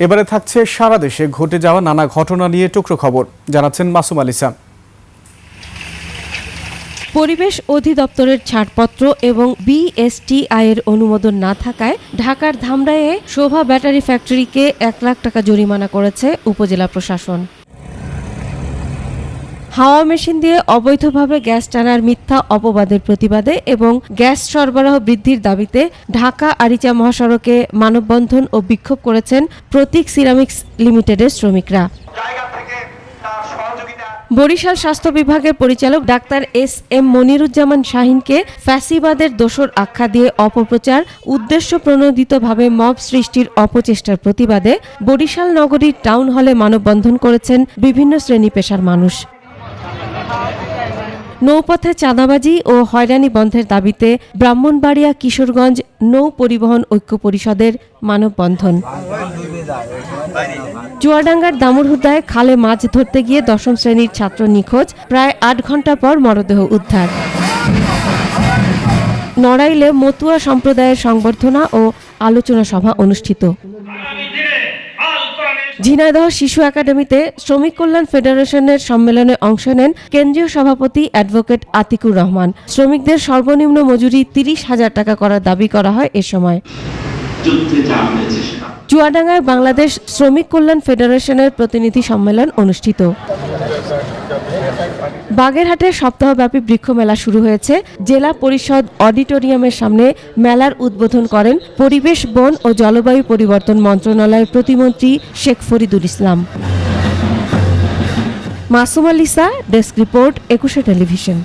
এবারে থাকছে সারা দেশে ঘটে যাওয়া নানা ঘটনা নিয়ে টুকরো খবর, জানাচ্ছেন মাসুম আলিসা। পরিবেশ অধিদপ্তরের ছাড়পত্র এবং বিএসটিআই এর অনুমোদন না থাকায় ঢাকার ধামরাইয়ে শোভা ব্যাটারি ফ্যাক্টরিকে ১ লাখ টাকা জরিমানা করেছে উপজেলা প্রশাসন। হাওয়া মেশিন দিয়ে অবৈধভাবে গ্যাস টানার মিথ্যা অপবাদের প্রতিবাদে এবং গ্যাস সরবরাহ বৃদ্ধির দাবিতে ঢাকা আরিচা মহাসড়কে মানববন্ধন ও বিক্ষোভ করেছেন প্রতীক সিরামিক্স লিমিটেডের শ্রমিকরা। বরিশাল স্বাস্থ্য বিভাগের পরিচালক ডাক্তার এস.এম. মনিরুজ্জামান শাহিনকে ফ্যাসিবাদের দোসর আখ্যা দিয়ে অপপ্রচার, উদ্দেশ্য প্রণোদিতভাবে মব সৃষ্টির অপচেষ্টার প্রতিবাদে বরিশাল নগরীর টাউন হলে মানববন্ধন করেছেন বিভিন্ন শ্রেণী পেশার মানুষ। নৌপথে চাঁদাবাজি ও হয়রানি বন্ধের দাবিতে ব্রাহ্মণবাড়িয়া কিশোরগঞ্জ নৌ পরিবহন ঐক্য পরিষদের মানববন্ধন। চুয়াডাঙ্গার দামুড়হুদায় খালে মাছ ধরতে গিয়ে ১০ম শ্রেণীর ছাত্র নিখোঁজ, প্রায় ৮ ঘণ্টা পর মরদেহ উদ্ধার। নড়াইলে মতুয়া সম্প্রদায়ের সংবর্ধনা ও আলোচনা সভা অনুষ্ঠিত। ঝিনাইদহ শিশু একাডেমিতে শ্রমিক কল্যাণ ফেডারেশনের সম্মেলনে অংশ নেন কেন্দ্রীয় সভাপতি অ্যাডভোকেট আতিকুর রহমান। শ্রমিকদের সর্বনিম্ন মজুরি ৩০,০০০ টাকা করার দাবি করা হয় এ সময়। চুয়াডাঙ্গায় বাংলাদেশ শ্রমিক কল্যাণ ফেডারেশনের প্রতিনিধি সম্মেলন অনুষ্ঠিত। বাগেরহাটে সপ্তাহব্যাপী বৃক্ষ মেলা শুরু হয়েছে। জেলা পরিষদ অডিটোরিয়ামের সামনে মেলার উদ্বোধন করেন পরিবেশ, বন ও জলবায়ু পরিবর্তন মন্ত্রণালয়ের প্রতিমন্ত্রী Sheikh Faridul Islam. Masum আলিসা, desk report, ২১ television.